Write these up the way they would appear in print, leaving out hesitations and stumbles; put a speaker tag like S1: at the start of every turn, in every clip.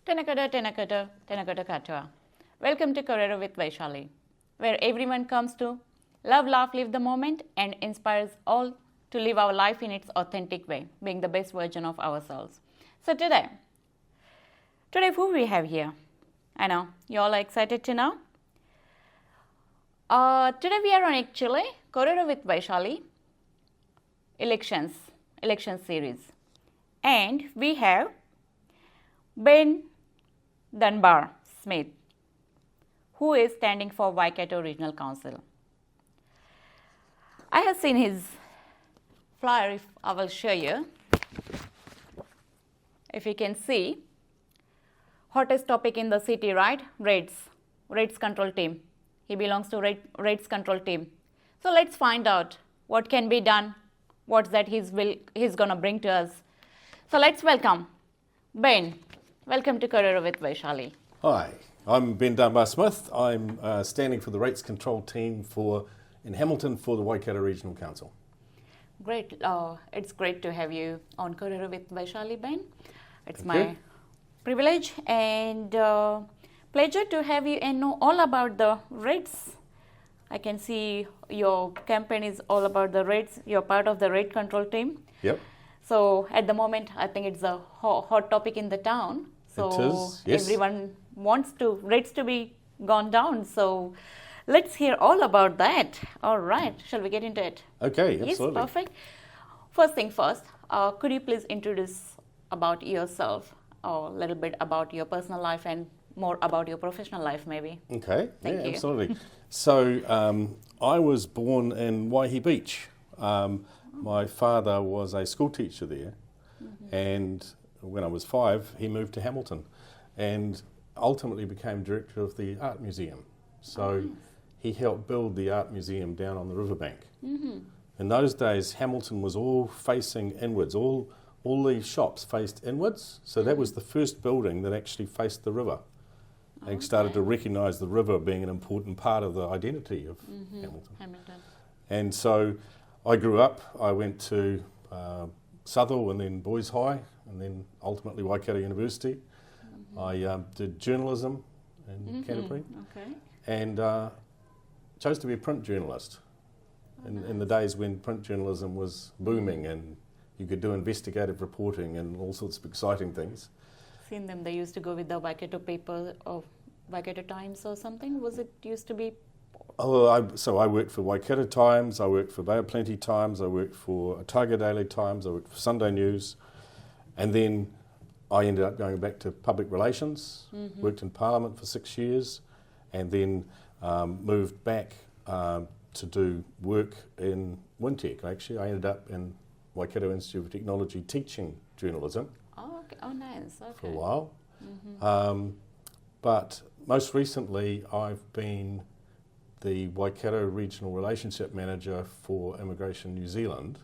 S1: Tenakata katoa. Welcome to Kōrero With Vaishali, where everyone comes to love, laugh, live the moment and inspires all to live our life in its authentic way, being the best version of ourselves. So today who we have here? I know, you all are excited to know? Today we are on actually Kōrero With Vaishali election series. And we have Ben Dunbar Smith, who is standing for Waikato Regional Council. I have seen his flyer, if I will show you. If you can see, hottest topic in the city, right? Raids control team. He belongs to raids control team. So let's find out what can be done, what's that he's going to bring to us. So let's welcome Ben. Welcome to Kōrero With Vaishali.
S2: Hi, I'm Ben Dunbar Smith. I'm standing for the rates control team in Hamilton for the Waikato Regional Council.
S1: Great. It's great to have you on Kōrero With Vaishali, Ben. It's
S2: Thank
S1: my
S2: you.
S1: privilege and pleasure to have you and know all about the rates. I can see your campaign is all about the rates. You're part of the raid control team.
S2: Yep.
S1: So at the moment, I think it's a hot topic in the town. So
S2: It is, yes.
S1: Everyone wants rates to be gone down. So let's hear all about that. All right, shall we get into it?
S2: Okay, absolutely.
S1: Yes, perfect. First thing first, could you please introduce about yourself, or a little bit about your personal life and more about your professional life maybe?
S2: Okay,
S1: Thank you.
S2: absolutely. So I was born in Waihi Beach. My father was a school teacher there, and when I was 5, he moved to Hamilton and ultimately became director of the art museum. So he helped build the art museum down on the riverbank. In those days, Hamilton was all facing inwards. All the shops faced inwards. So that was the first building that actually faced the river. They started to recognise the river being an important part of the identity of Hamilton. And so I grew up. I went to Southall and then Boys High and then ultimately Waikato University. I did journalism in Canterbury and chose to be a print journalist in the days when print journalism was booming and you could do investigative reporting and all sorts of exciting things.
S1: Seen them, they used to go with the Waikato paper or Waikato Times or something. Was it used to be?
S2: So I worked for Waikato Times, I worked for Bay of Plenty Times, I worked for Otago Daily Times, I worked for Sunday News, and then I ended up going back to public relations, worked in Parliament for 6 years, and then moved back to do work in Wintec. Actually, I ended up in Waikato Institute of Technology teaching journalism.
S1: Oh, okay. Oh, nice. Okay.
S2: For a while. But most recently, I've been the Waikato Regional Relationship Manager for Immigration New Zealand,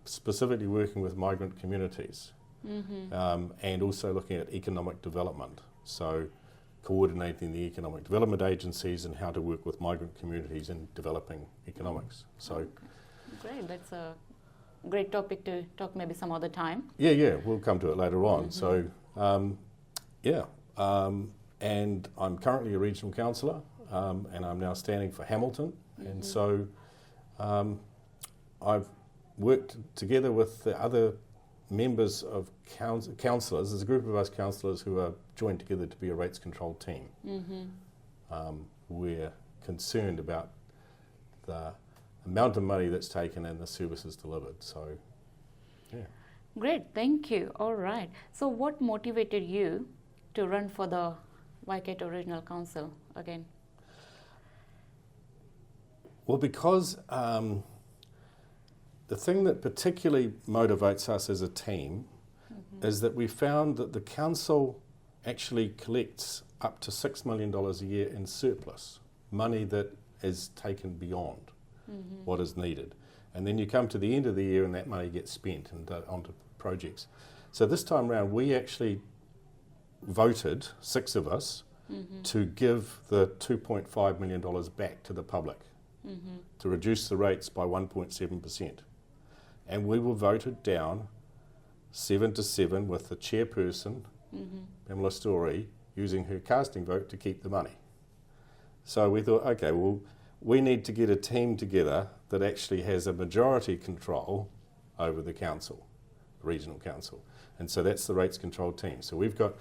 S2: specifically working with migrant communities and also looking at economic development. So coordinating the economic development agencies and how to work with migrant communities in developing economics. So,
S1: great. That's a great topic to talk maybe some other time.
S2: Yeah, we'll come to it later on. So, and I'm currently a regional councillor. And I'm now standing for Hamilton. And so I've worked together with the other members of councillors. There's a group of us councillors who are joined together to be a rates control team. We're concerned about the amount of money that's taken and the services delivered. So, yeah.
S1: Great, thank you. All right. So what motivated you to run for the Waikato Regional Council again?
S2: Well, because the thing that particularly motivates us as a team is that we found that the council actually collects up to $6 million a year in surplus, money that is taken beyond what is needed. And then you come to the end of the year and that money gets spent and onto projects. So this time around we actually voted, 6 of us, to give the $2.5 million back to the public. To reduce the rates by 1.7%. And we were voted down 7-7 with the chairperson Pamela Story, using her casting vote to keep the money. So we thought, okay, well, we need to get a team together that actually has a majority control over the council, regional council. And so that's the rates control team. So we've got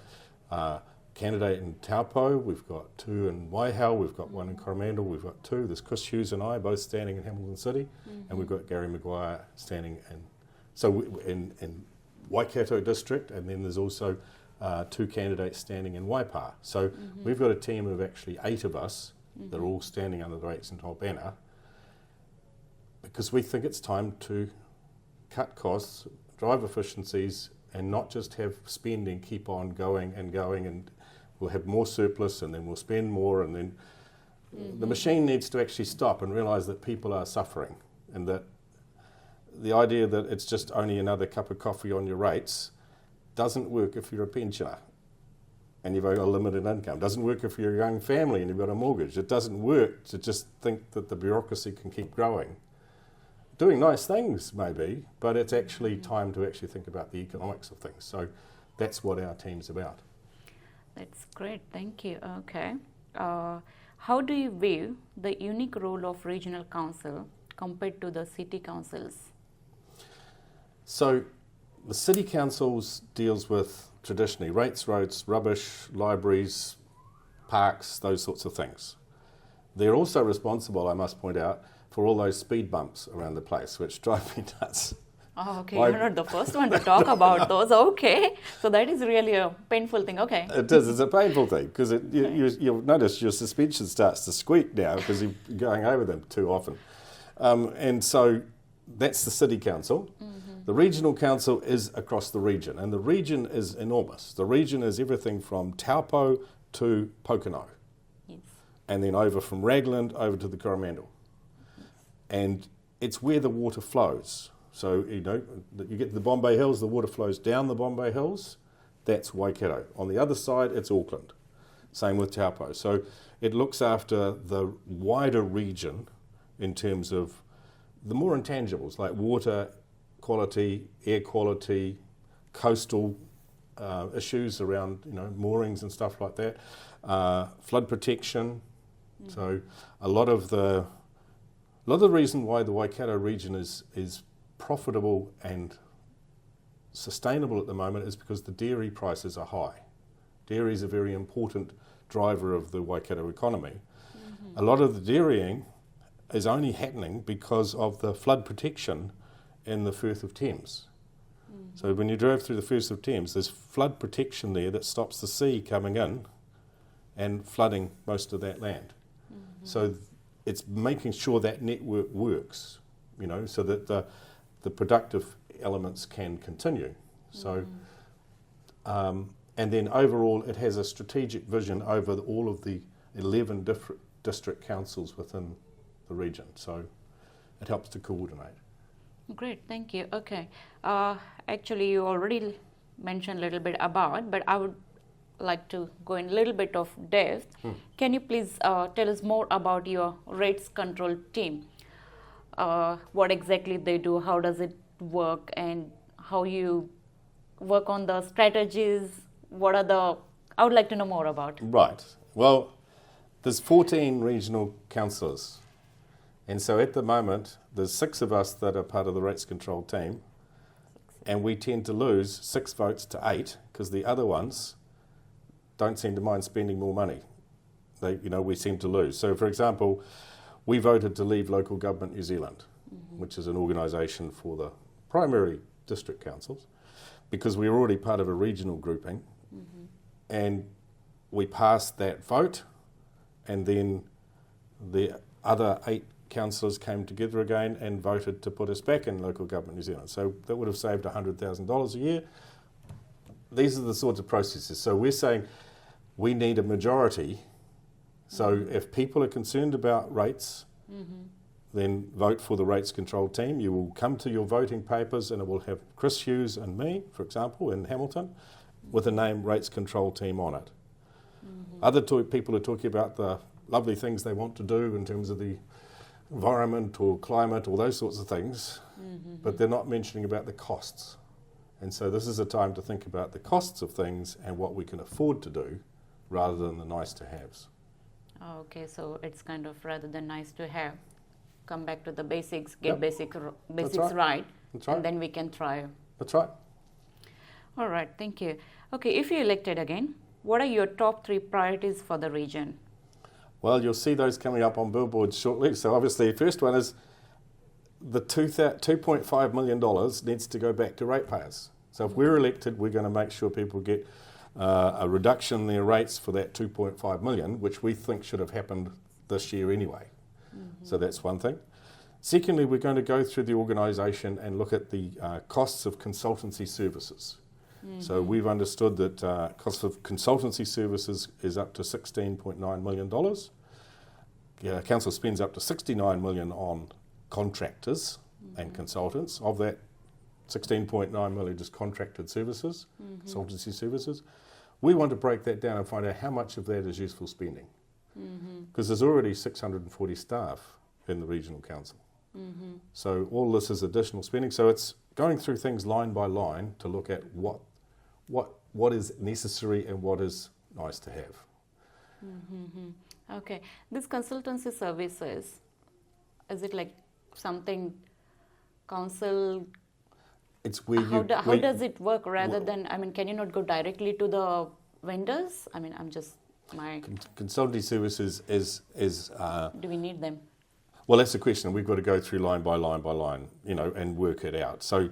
S2: a candidate in Taupo, we've got 2 in Waihau, we've got 1 in Coromandel, we've got 2. There's Chris Hughes and I, both standing in Hamilton City, and we've got Gary Maguire standing in Waikato district, and then there's also 2 candidates standing in Waipa. So we've got a team of actually 8 of us that are all standing under the rates control banner, because we think it's time to cut costs, drive efficiencies, and not just have spending keep on going, and we'll have more surplus and then we'll spend more, and then the machine needs to actually stop and realise that people are suffering, and that the idea that it's just only another cup of coffee on your rates doesn't work if you're a pensioner and you've got a limited income. It doesn't work if you're a young family and you've got a mortgage. It doesn't work to just think that the bureaucracy can keep growing. Doing nice things maybe, but it's actually time to actually think about the economics of things. So that's what our team's about.
S1: That's great, thank you. Okay. How do you view the unique role of regional council compared to the city councils?
S2: So the city councils deals with traditionally rates, roads, rubbish, libraries, parks, those sorts of things. They're also responsible, I must point out, for all those speed bumps around the place, which drive me nuts.
S1: Oh, okay, you're not the first one to talk about those. Okay, so that is really a painful thing. Okay.
S2: It is. It's a painful thing because you'll notice your suspension starts to squeak now because you're going over them too often. And so that's the city council. The regional council is across the region, and the region is enormous. The region is everything from Taupo to Pocono,
S1: Yes.
S2: and then over from Raglan over to the Coromandel. And it's where the water flows. So, you get the Bombay Hills, the water flows down the Bombay Hills, that's Waikato. On the other side, it's Auckland. Same with Taupo. So it looks after the wider region in terms of the more intangibles like water quality, air quality, coastal issues around moorings and stuff like that, flood protection. So a lot of the reason why the Waikato region is profitable and sustainable at the moment is because the dairy prices are high. Dairy is a very important driver of the Waikato economy. A lot of the dairying is only happening because of the flood protection in the Firth of Thames. So when you drove through the Firth of Thames, there's flood protection there that stops the sea coming in and flooding most of that land. So it's making sure that network works, so that the productive elements can continue. So, and then overall, it has a strategic vision over all of the 11 different district councils within the region. So it helps to coordinate.
S1: Great, thank you. Okay. Actually, you already mentioned a little bit about, but I would like to go in a little bit of depth. Can you please tell us more about your rates control team? What exactly they do, how does it work, and how you work on the strategies? I would like to know more about.
S2: Right. Well, there's 14 regional councillors. And so at the moment, there's 6 of us that are part of the rates control team, and we tend to lose 6 votes to 8 because the other ones don't seem to mind spending more money. We seem to lose. So, for example, we voted to leave Local Government New Zealand, which is an organisation for the primary district councils, because we were already part of a regional grouping, and we passed that vote, and then the other 8 councillors came together again and voted to put us back in Local Government New Zealand. So that would have saved $100,000 a year. These are the sorts of processes. So we're saying we need a majority. So if people are concerned about rates, then vote for the rates control team. You will come to your voting papers and it will have Chris Hughes and me, for example, in Hamilton, with the name rates control team on it. Other people are talking about the lovely things they want to do in terms of the environment or climate or those sorts of things, but they're not mentioning about the costs. And so this is a time to think about the costs of things and what we can afford to do rather than the nice to haves.
S1: Oh, okay, so it's kind of rather than nice to have, come back to the basics, get
S2: Yep.
S1: basics
S2: right.
S1: right,
S2: That's right.
S1: and then we can thrive.
S2: That's right.
S1: All right, thank you. Okay, if you're elected again, what are your top 3 priorities for the region?
S2: Well, you'll see those coming up on billboards shortly. So obviously the first one is the $2.5 million needs to go back to ratepayers. So if we're elected, we're going to make sure people get a reduction in their rates for that $2.5 million, which we think should have happened this year anyway. So that's one thing. Secondly, we're going to go through the organisation and look at the costs of consultancy services. So we've understood that cost of consultancy services is up to $16.9 million. Council spends up to $69 million on contractors and consultants. Of that, 16.9 million is contracted services, consultancy services. We want to break that down and find out how much of that is useful spending. Because there's already 640 staff in the Regional Council. So all this is additional spending. So it's going through things line by line to look at what is necessary and what is nice to have.
S1: Okay, this consultancy services, is it like something council,
S2: It's where
S1: how
S2: you
S1: does it work rather than, I mean, can you not go directly to the vendors? I mean, I'm just,
S2: consultancy services is
S1: do we need them?
S2: well, that's the question. We've got to go through line by line by line, and work it out. So,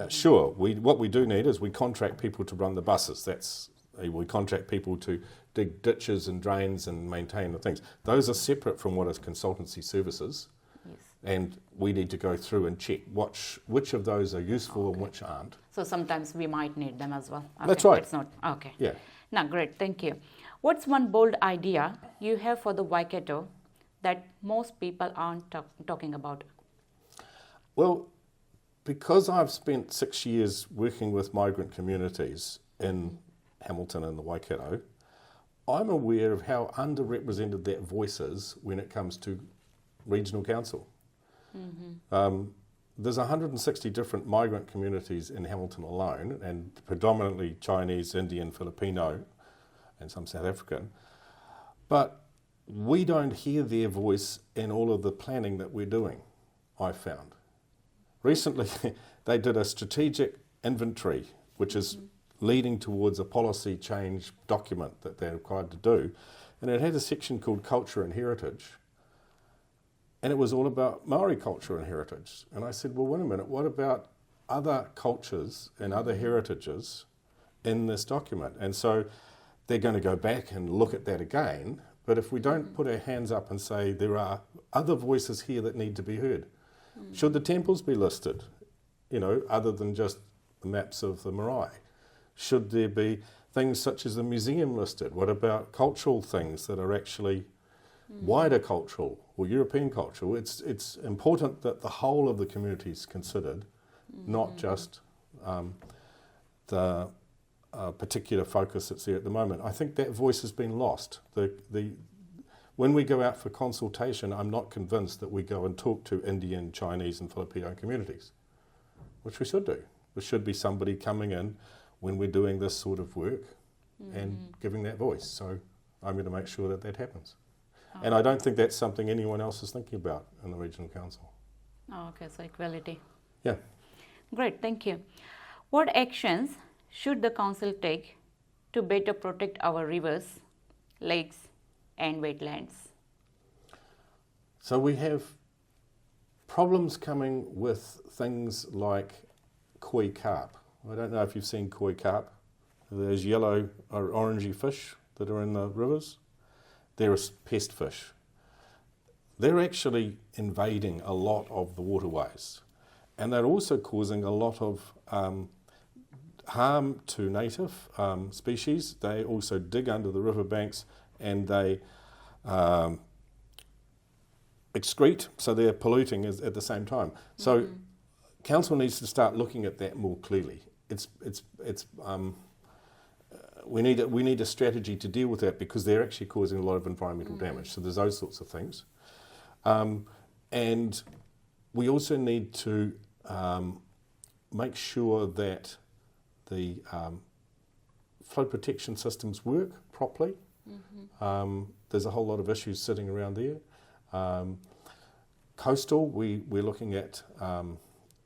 S2: sure, what we do need is we contract people to run the buses. We contract people to dig ditches and drains and maintain the things. Those are separate from what is consultancy services.
S1: Yes.
S2: And we need to go through and check which of those are useful and which aren't.
S1: So sometimes we might need them as well. Okay,
S2: That's right.
S1: It's not, okay.
S2: Yeah.
S1: Now, great, thank you. What's one bold idea you have for the Waikato that most people aren't talking about?
S2: Well, because I've spent 6 years working with migrant communities in Hamilton and the Waikato, I'm aware of how underrepresented that voice is when it comes to regional council. There's 160 different migrant communities in Hamilton alone, and predominantly Chinese, Indian, Filipino, and some South African. But we don't hear their voice in all of the planning that we're doing, I've found. Recently, they did a strategic inventory, which is leading towards a policy change document that they're required to do. And it had a section called Culture and Heritage. And it was all about Maori culture and heritage. And I said, well, wait a minute, what about other cultures and other heritages in this document? And so they're going to go back and look at that again. But if we don't put our hands up and say there are other voices here that need to be heard, should the temples be listed, other than just the maps of the marae? Should there be things such as the museum listed? What about cultural things that are actually wider cultural or European cultural? It's important that the whole of the community is considered, not just the particular focus that's there at the moment. I think that voice has been lost. When we go out for consultation, I'm not convinced that we go and talk to Indian, Chinese and Filipino communities, which we should do. There should be somebody coming in when we're doing this sort of work and giving that voice. So I'm going to make sure that that happens. And I don't think that's something anyone else is thinking about in the Regional Council.
S1: Oh, okay, so equality.
S2: Yeah.
S1: Great, thank you. What actions should the council take to better protect our rivers, lakes and wetlands?
S2: So we have problems coming with things like koi carp. I don't know if you've seen koi carp. Those yellow or orangey fish that are in the rivers. They're a pest fish. They're actually invading a lot of the waterways, and they're also causing a lot of harm to native species. They also dig under the riverbanks and they excrete, so they're polluting at the same time. So council needs to start looking at that more clearly. We need a strategy to deal with that because they're actually causing a lot of environmental damage. So there's those sorts of things. And we also need to make sure that the flood protection systems work properly. There's a whole lot of issues sitting around there. Coastal, we're looking at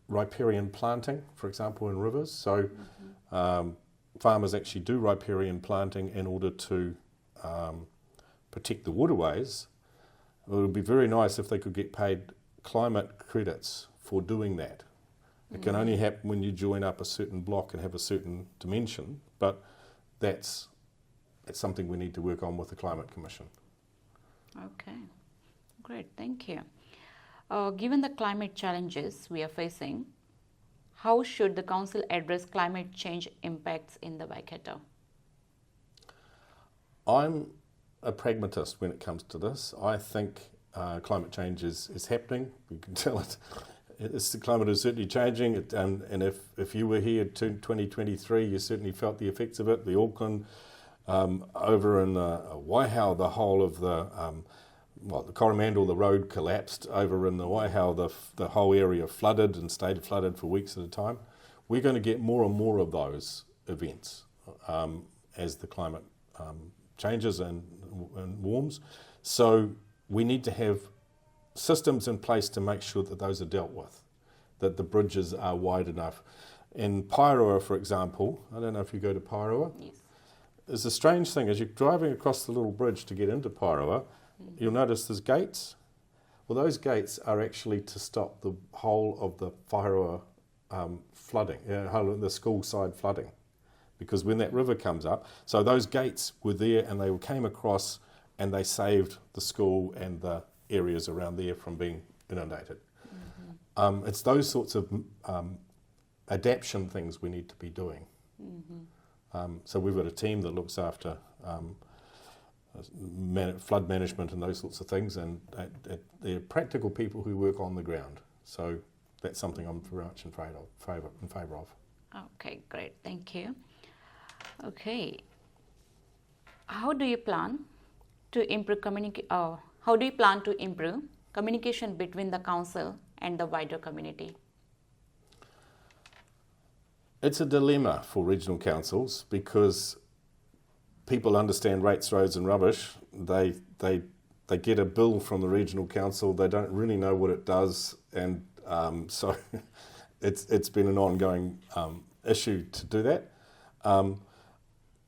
S2: riparian planting, for example, in rivers. So farmers actually do riparian planting in order to protect the waterways. It would be very nice if they could get paid climate credits for doing that. It can only happen when you join up a certain block and have a certain dimension, but that's something we need to work on with the Climate Commission.
S1: Okay, great, thank you. Given the climate challenges we are facing, how should the council address climate change impacts in the Waikato?
S2: I'm a pragmatist when it comes to this. I think climate change is happening. You can tell it. The climate is certainly changing, and if you were here in 2023, you certainly felt the effects of it. The Auckland, over in Waihau, the whole of the Coromandel, the road collapsed. Over in the Waihau, the whole area flooded and stayed flooded for weeks at a time. We're going to get more and more of those events as the climate changes and warms. So we need to have systems in place to make sure that those are dealt with, that the bridges are wide enough. In Paeroa, for example, I don't know if you go to Paeroa.
S1: Yes.
S2: It's a strange thing, as you're driving across the little bridge to get into Paeroa, you'll notice there's gates. Well, those gates are actually to stop the whole of the Paeroa flooding, the school side flooding. Because when that river comes up, so those gates were there and they came across and they saved the school and the areas around there from being inundated. It's those sorts of adaptation things we need to be doing. So we've got a team that looks after flood management and those sorts of things, and they're practical people who work on the ground. So that's something I'm very much in favour of.
S1: Okay, great, thank you. Okay, how do you plan to improve communication between the council and the wider community?
S2: It's a dilemma for regional councils because people understand rates, roads and rubbish. They get a bill from the regional council. They don't really know what it does, and so it's been an ongoing issue to do that.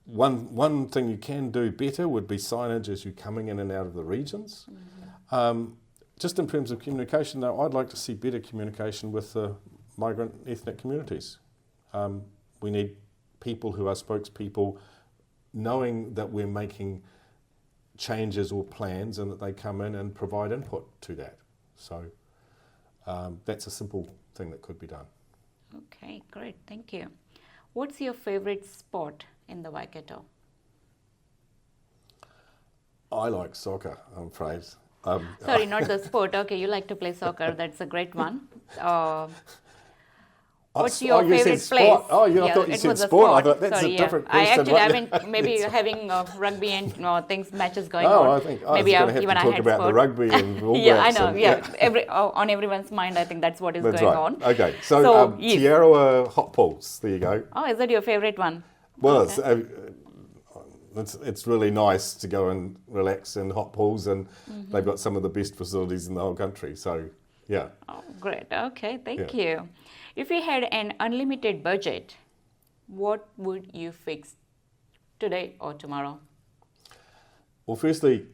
S2: One thing you can do better would be signage as you're coming in and out of the regions. Just in terms of communication, though, I'd like to see better communication with the migrant ethnic communities. We need people who are spokespeople knowing that we're making changes or plans and that they come in and provide input to that. So that's a simple thing that could be done.
S1: Okay, great, thank you. What's your favourite sport in the Waikato?
S2: I like soccer, I'm afraid.
S1: Sorry, not the sport. Okay, you like to play soccer. That's a great one. What's your favorite place?
S2: Oh, yeah, I thought you said sport. I thought that's a different question.
S1: I mean, maybe having rugby and matches going on.
S2: I think I was going to have to talk about the rugby and all
S1: yeah, I know. On everyone's mind, I think that's what is going on.
S2: Okay, so
S1: yes.
S2: Te Aroha hot pools. There you go.
S1: Oh, is that your favorite one?
S2: Well, okay. It's really nice to go and relax in hot pools, and they've got some of the best facilities in the whole country. So, yeah.
S1: Oh, great. Okay, thank you. If you had an unlimited budget, what would you fix today or tomorrow?
S2: Well, firstly,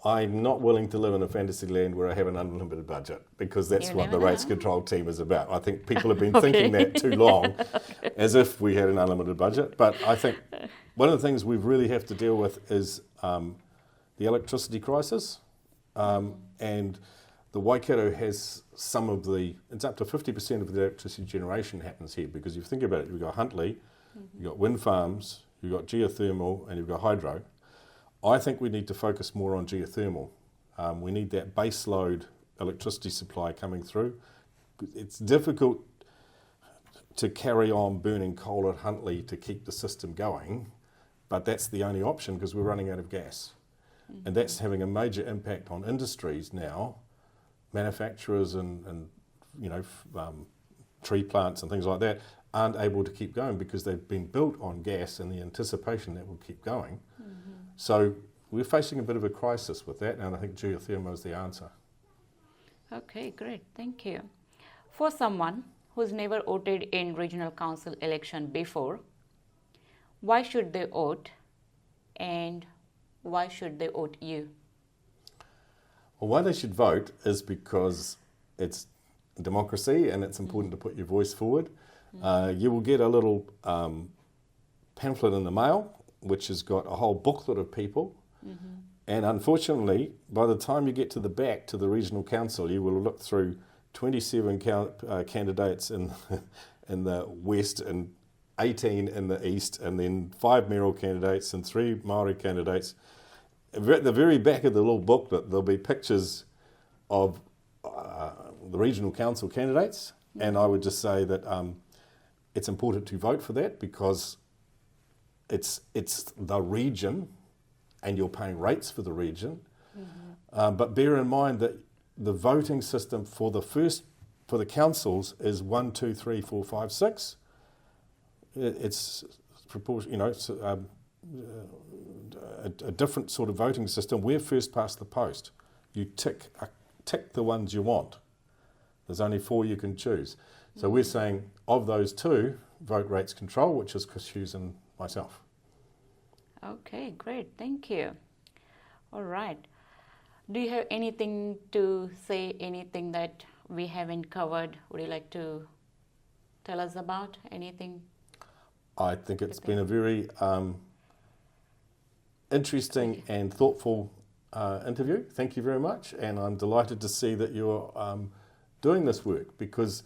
S2: I'm not willing to live in a fantasy land where I have an unlimited budget, because that's what the rates control team is about. I think people have been thinking that too long, as if we had an unlimited budget. But I think one of the things we really have to deal with is the electricity crisis. And the Waikato has it's up to 50% of the electricity generation happens here, because if you think about it, you've got Huntly, you've got wind farms, you've got geothermal, and you've got hydro. I think we need to focus more on geothermal. We need that base load electricity supply coming through. It's difficult to carry on burning coal at Huntly to keep the system going, but that's the only option because we're running out of gas. And that's having a major impact on industries now, manufacturers and tree plants and things like that aren't able to keep going because they've been built on gas in the anticipation that will keep going. So we're facing a bit of a crisis with that, and I think geothermal is the answer.
S1: Okay, great. Thank you. For someone who's never voted in regional council election before, why should they vote, and why should they vote you?
S2: Well, why they should vote is because it's democracy and it's important to put your voice forward. You will get a little pamphlet in the mail which has got a whole booklet of people, and unfortunately by the time you get to the back to the regional council you will look through 27 candidates in the west and 18 in the east, and then 5 mayoral candidates and 3 Māori candidates. At the very back of the little booklet there'll be pictures of the regional council candidates, and I would just say that it's important to vote for that because it's the region and you're paying rates for the region. But bear in mind that the voting system for the councils is 1, 2, 3, 4, 5, 6. It's proportion, it's a different sort of voting system. We're first past the post. You tick the ones you want. There's only 4 you can choose. So we're saying of those 2, vote rates control, which is Chris Hughes and myself.
S1: Okay, great. Thank you. All right. Do you have anything to say, anything that we haven't covered? Would you like to tell us about anything?
S2: I think it's been a very interesting and thoughtful interview. Thank you very much. And I'm delighted to see that you're doing this work, because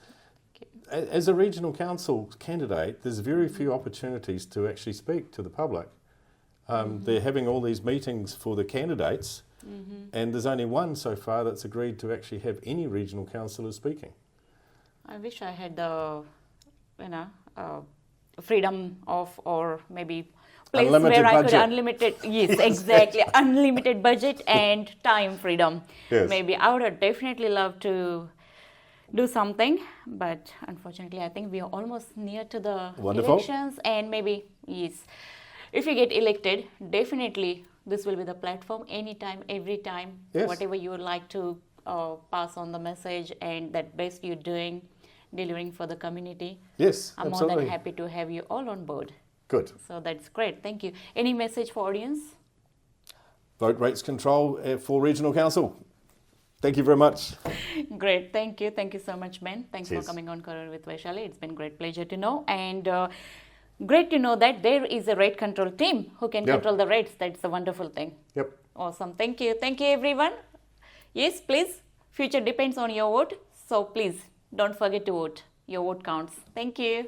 S2: as a regional council candidate, there's very few opportunities to actually speak to the public. They're having all these meetings for the candidates, and there's only one so far that's agreed to actually have any regional councillors speaking.
S1: I wish I had the, freedom of, or maybe place
S2: Unlimited
S1: where I
S2: budget.
S1: could unlimited, yes, exactly, unlimited budget and time freedom.
S2: Yes.
S1: Maybe I would have definitely loved to do something, but unfortunately I think we are almost near to the elections, and maybe, yes, if you get elected, definitely this will be the platform anytime, every time, whatever you would like to pass on the message and that best you're doing, delivering for the community.
S2: Yes,
S1: I'm
S2: absolutely.
S1: more than happy to have you all on board.
S2: Good.
S1: So that's great. Thank you. Any message for audience?
S2: Vote rates control for regional council. Thank you very much.
S1: Great. Thank you. Thank you so much, Ben. Thanks
S2: Cheers.
S1: for coming on Kōrero with Vaishali. It's been a great pleasure to know. And great to know that there is a rate control team who can control the rates. That's a wonderful thing.
S2: Yep.
S1: Awesome. Thank you. Thank you, everyone. Yes, please. Future depends on your vote. So please don't forget to vote. Your vote counts. Thank you.